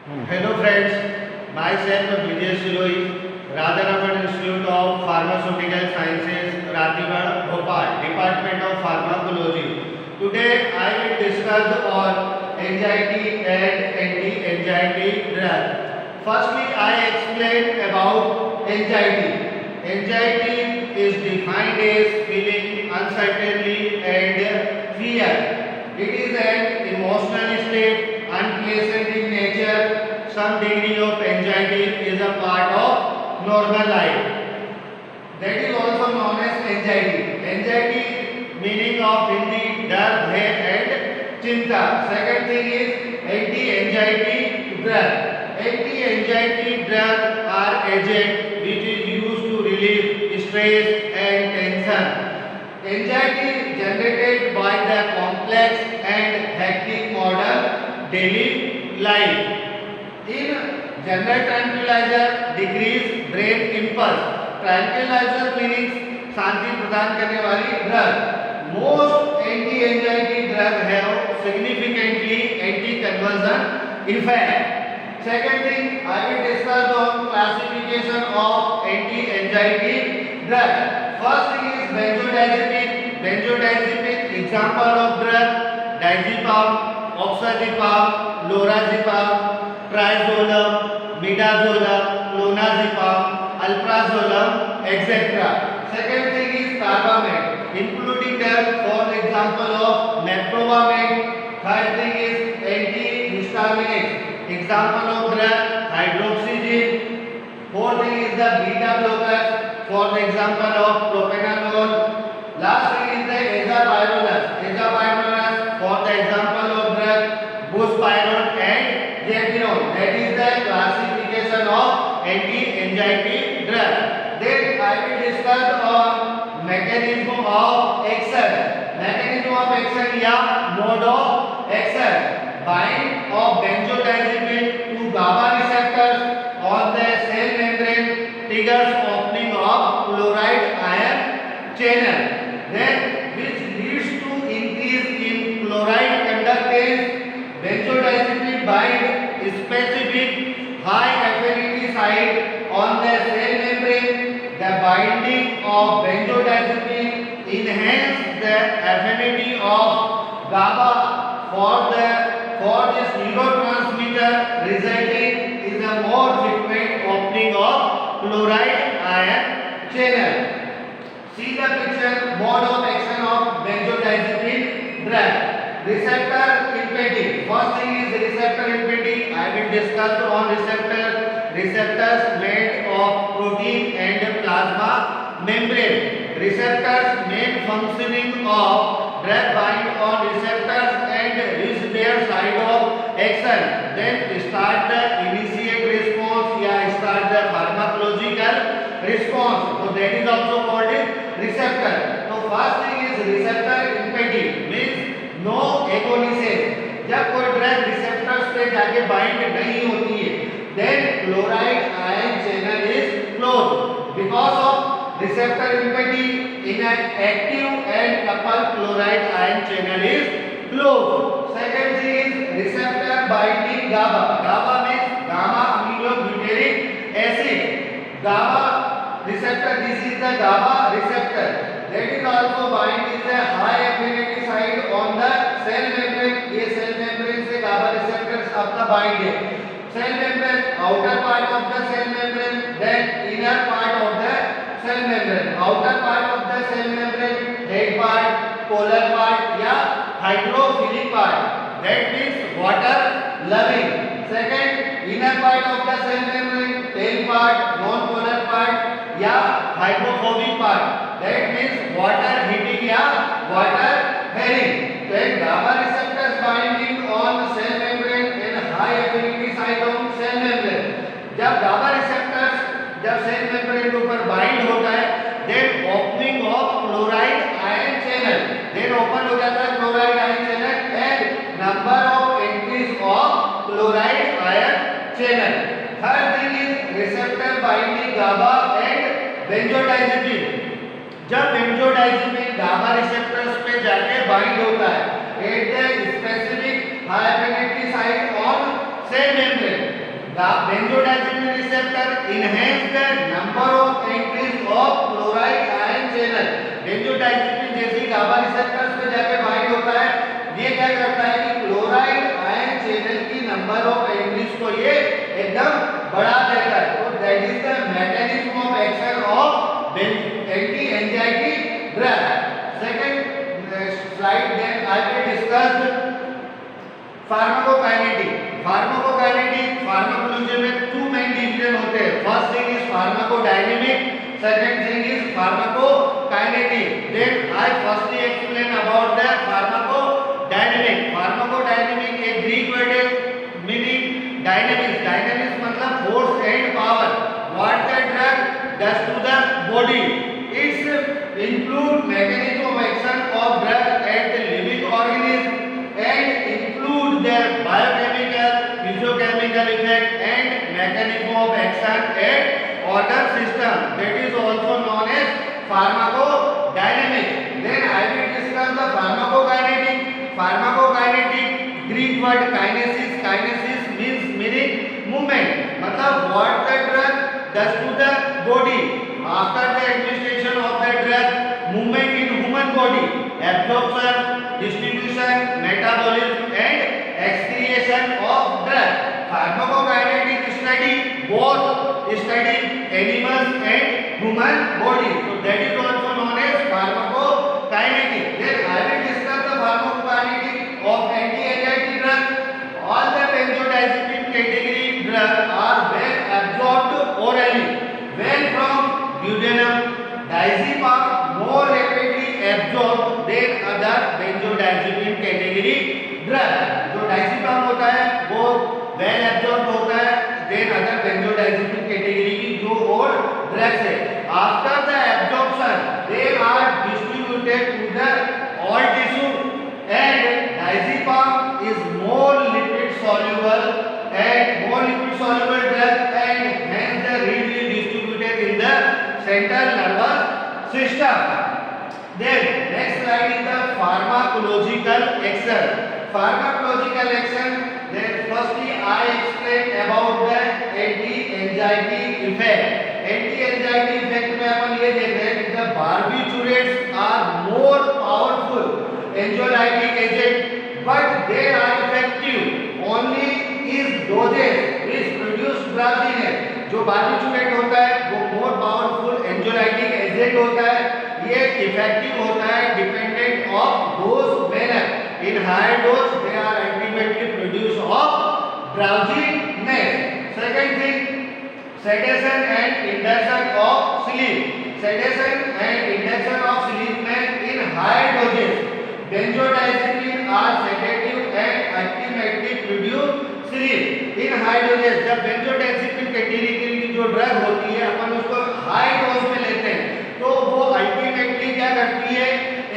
Hello friends, myself Vijay Shiroi, Radhanapan Institute of Pharmaceutical Sciences, Ratibad, Bhopal, Department of Pharmacology. Today I will discuss on anxiety and anti-anxiety drug. Firstly, I explain about anxiety. Anxiety is defined as feeling uncertainty and fear. It is an emotional state, unpleasant in nature. Some degree of anxiety is a part of normal life. That is also known as anxiety. Anxiety meaning of Hindi डर भय and चिंता. Second thing is anti-anxiety drug. Anti-anxiety drug are agent which is used to relieve stress and tension. Anxiety is generated by the complex and hectic modern daily life. In general tranquilizer decrease brain impulse. Tranquilizer meaning शांति प्रदान करने वाली drug. Most anti-anxiety drug have significantly anti-convulsion effect. Second thing I will discuss on classification of anti-anxiety drug. First thing is benzodiazepine. Benzodiazepine example of drug diazepam, oxazepam, lorazepam, triazolam, midazolam, clonazepam, alprazolam, etc. Second thing is carbamate, including them for example of meprobamate. Third thing is antihistaminics, example of drug hydroxyzine. Fourth thing is the beta blockers, for example of propranolol. Last thing is the azapironus. Azapironus for the example of drug buspirone and gepirone. That is the classification of anti-anxiety drug. Then I will discuss on mechanism of action. Mechanism of action या mode of action. Bind of benzodiazepine to GABA receptors on the cell membrane triggers opening of chloride ion channel. Then which leads to increase in chloride conductance. Benzodiazepine bind specific high affinity site on the cell membrane. The binding of benzodiazepine enhance the affinity of GABA for this neurotransmitter, resulting in a more frequent opening of chloride ion channel. See the picture. Mode of action of benzodiazepine drug. Receptor impeding. First thing is receptor impeding. I will discuss on receptor. Receptors made of protein and plasma membrane. Receptors main functioning of drug bind on receptors and reach their side of action. Then start the initiate response या start the pharmacological response. So that is also called receptor. So first thing is receptor impeding means no agonism. जब कोई drug receptors पे जाके bind नहीं होती है, then chloride ion channel is closed because of receptor impeding. In an active and coupled chloride ion channel is closed. Second thing is receptor binding GABA. GABA means gamma aminobutyric acid. GABA receptor. This is the GABA receptor. That is also bind is a high affinity site on the cell membrane. ये cell membrane से GABA receptors आपका bind है. Cell membrane, outer part of the cell membrane, then inner part of the cell membrane. Outer part of the cell membrane, head part, polar part या hydrophilic part. That means water loving. Second, inner part of the cell membrane, tail part, non-polar part या hydrophobic part. That means water heating या water bearing. Then GABA receptors binding on cell membrane and high affinity site on cell membrane. जब GABA receptors जब cell membrane के ऊपर bind होता है, then opening of chloride ion channel, then open हो जाता है chloride ion channel and number of entries of chloride ion channel. Third thing is receptor binding GABA and benzodiazepine. जब benzodiazepine GABA receptors पे जाके bind होता है at the specific high affinity site on cell membrane, The benzodiazepine receptor enhance the number of entries of chloride ion channel. Benzodiazepine जैसे ही GABA receptors पे जाके bind होता है, ये क्या करता है कि क्लोराइड आयन चैनल की नंबर ऑफ एंट्रीज को ये एकदम बढ़ा देता है. तो that is the mechanism of action of anti anxiety drug. Second slide then I will discuss pharmacokinetic. Pharmacology में टू मेन डिवीजन होते हैं. First thing is pharmacodynamic, second thing is pharmacokinetic. Then I firstly explain about the pharmacodynamic. Pharmacodynamic एक Greek word है meaning dynamics. Dynamics मतलब force and power. What the drug does to the body. It's include mechanism of action of drug at the living organism and include their biochemical, physiochemical effect and mechanism of action at organ system, that is also known as pharmacodynamics. Then I will discuss the pharmacokinetic. Greek word kinesis meaning movement. मतलब what the drug does to the body after the administration of the drug, movement in human body, absorption, distribution, metabolism and excretion of drug. Pharmacokinetic study animals and human body. So that is also known as pharmacokinetic. Then I will discuss the pharmacokinetic of anti-anxiety drug. All the benzodiazepine category drugs are well absorbed orally. When from duodenum, diazepam more rapidly absorbed than other benzodiazepine category drug. जो diazepam होता है वो well absorbed होता है then other benzodiazepine category की जो और drugs है. After the absorption they are distributed to the all tissue and diazepam is more lipid soluble drug and hence the readily distributed in the central nervous system. Then next slide is the pharmacological action. Then firstly I explain about the anti-anxiety effect. Anti-anxiety effect में अपन ये देख रहे हैं कि the barbiturates are more powerful anxiolytic agent, but they are effective only is dosage which produce drowsiness. जो बार्बिटूरेट होता है वो more powerful anxiolytic agent होता है, ये effective होता है dependent of dose manner. In higher dose they are ultimately produce of drowsiness. Second thing, sedation and induction of sleep. Sedation and induction of sleep में in higher doses benzodiazepine are sedative and ultimately produce sleep. In high doses जब benzodiazepine category की जो drug होती है अपन उसको high dose में लेते हैं तो वो अल्टीमेटली क्या करती है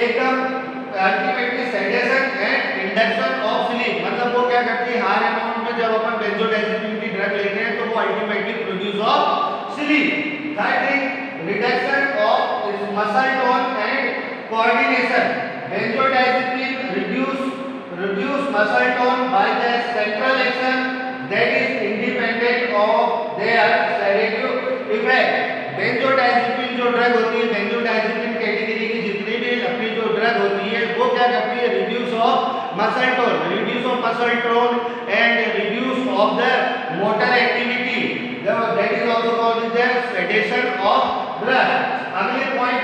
एकदम ultimately sedation and induction of sleep. मतलब वो क्या करती है हाई अमाउंट में जब अपन बेंजोडाइजेपिन की ड्रग लेते हैं तो वो ultimately produce of sleep. Third thing reduction of muscle tone and coordination. Benzodiazepine reduce muscle tone by the central action that is independent of their sedative effect. Benzodiazepine जो drug होती है benzodiazepine category की जितनी भी अपनी जो drug होती है वो क्या करती है reduce of muscle tone and reduce of the motor activity. That is also called the sedation of drug. अगले point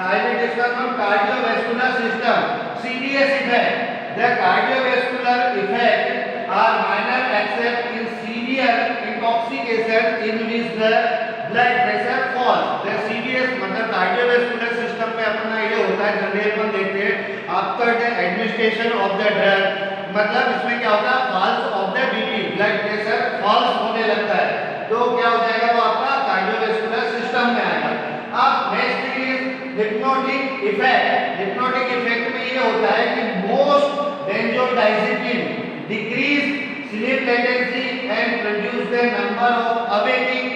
I will discuss on cardiovascular system. Serious effect. The cardiovascular effect are minor except in severe intoxication in which the blood pressure falls. The serious मतलब cardiovascular system में अपना ये होता है generally अपन देखते हैं after the administration of the drug. मतलब इसमें क्या होता है falls of the BP, blood pressure falls होने लगता है तो क्या हो जाएगा वो आपका cardiovascular system में आएगा. अब next is hypnotic effect. Hypnotic effect में ये होता है कि most benzodiazepine decrease sleep latency and reduce the number of awaking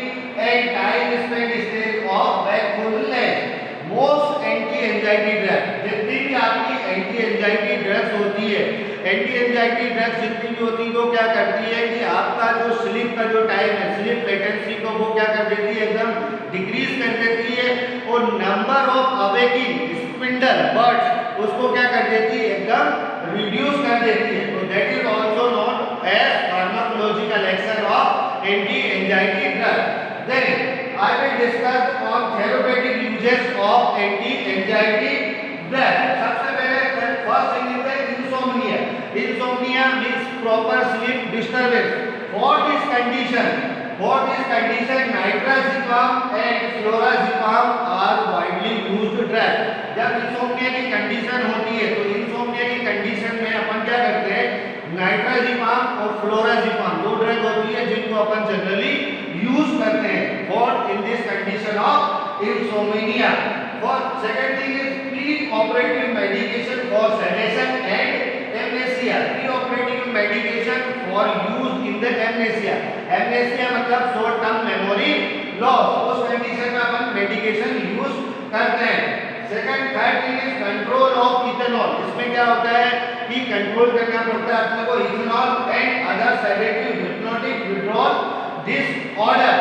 and time spent state of wakefulness. Most anti-anxiety drugs जितनी भी आपकी anti-anxiety drugs होती है एंटी एंजाइटी ड्रग्स जितनी भी होती है वो क्या करती है कि आपका जो स्लीप का जो टाइम है स्लीप लेटेंसी को वो क्या कर देती है, एकदम डिक्रीज कर देती है, और number of awaking spindle birds उसको क्या कर देती है, एकदम रिड्यूस कर देती है। तो that is also known as pharmacological action of anti anxiety drug. Then I will discuss on therapeutic uses of anti-anxiety drug. सबसे पहले first thing is the insomnia. Insomnia means proper sleep disturbance. For this condition, nitrazepam and flurazepam are widely used drug. जब insomnia की condition होती है तो insomnia की condition में अपन क्या करते हैं, नाइट्राजिपाम और फ्लोराजिपाम दो ड्रग होती है जिनको अपन जनरली यूज करते हैं for in this condition of insomnia. For second thing is pre operative medication for sedation and amnesia. Pre operative medication for use in the amnesia. Amnesia मतलब शॉर्ट टर्म मेमोरी लॉस, उस condition में अपन medication use करते हैं। Second third thing is control of ethanol. इसमें क्या होता है कि कंट्रोल करना पड़ता है अपने को ethanol and other sedative hypnotic withdrawal disorder.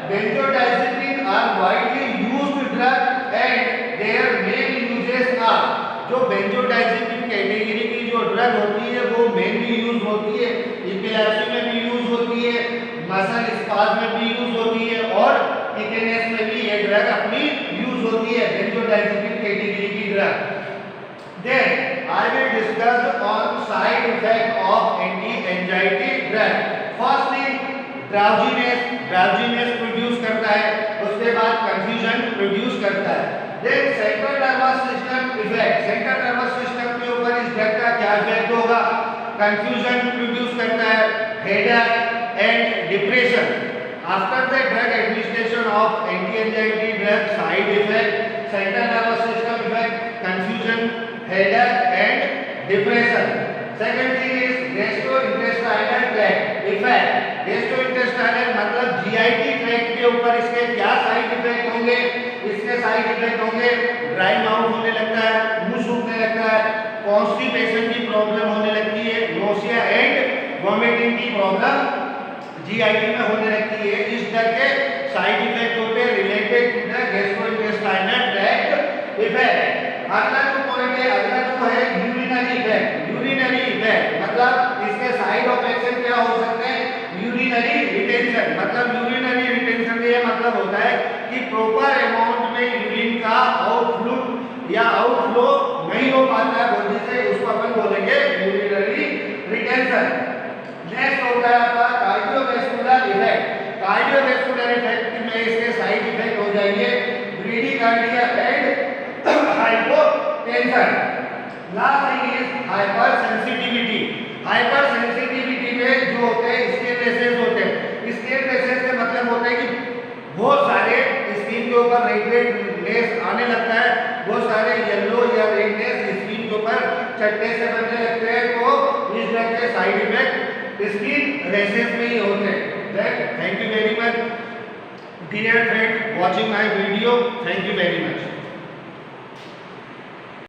Benzodiazepine are widely used drug and their main uses are. जो बेंजोडाइजेपिन कैटेगरी की जो ड्रग होती है वो मेनली यूज होती है एपिलेप्सी में भी यूज होती है, मसल स्पाज में भी यूज होती है और टीटेनस में भी ये ड्रग अपनी यूज होती है, बेंजोडाइजेपिन कैटेगरी की drug. Then I will discuss on side effect of anti-anxiety drug. First thing, drowsiness produce करता है, उसके बाद confusion produce करता है। Then central nervous system effect, central nervous system के ऊपर इस ड्रग का क्या इफेक्ट होगा, confusion produce करता है, headache and depression. After the drug administration of anti-anxiety drug, side effect, central nervous system effect, confusion, headache and depression. Second thing is gastrointestinal tract effect. gastrointestinal मतलब GIT tract के ऊपर इसके क्या side effect होंगे, इसके side effect होंगे dry mouth होने लगता है, मुंह सूखने लगता है, कॉन्स्टिपेशन की प्रॉब्लम होने लगती है, नोसिया एंड वॉमिटिंग की प्रॉब्लम GIT में होने लगती है। इस तरह के साइड इफेक्ट होते हैं related to the gastrointestinal tract effect। अगला जो पॉइंट है, अगला जो है यूरिनरी इफेक्ट। यूरिनरी इफेक्ट मतलब इसके साइड ऑफ एक्शन क्या हो सकते हैं, यूरिनरी रिटेंशन। मतलब यूरिनरी रिटेंशन का ये मतलब होता है कि प्रॉपर अमाउंट में यूरिन का आउटफ्लो या आउटफ्लो नहीं हो पाता है बॉडी से, उसको अपन बोलेंगे यूरिनरी रिटेंशन। नेक्स्ट होता है आपका कार्डियोवैस्कुलर इफेक्ट। कार्डियोवैस्कुलर इफेक्ट में इसके साइड इफेक्ट हो जाएंगे bradycardia and hypotension. Last thing is hyper sensitivity. Hyper sensitivity में जो होते हैं स्किन रैशेस होते हैं। स्किन रैशेस का मतलब होता है कि बहुत सारे स्किन के ऊपर रेड रेस आने लगता है, बहुत सारे येलो या रेडनेस स्किन के ऊपर चट्टे से बनने लगते हैं। तो इस ड्रग के साइड इफेक्ट स्किन रैशेस में ही होते हैं। Thank you very much dear friend watching my video. Thank you very much.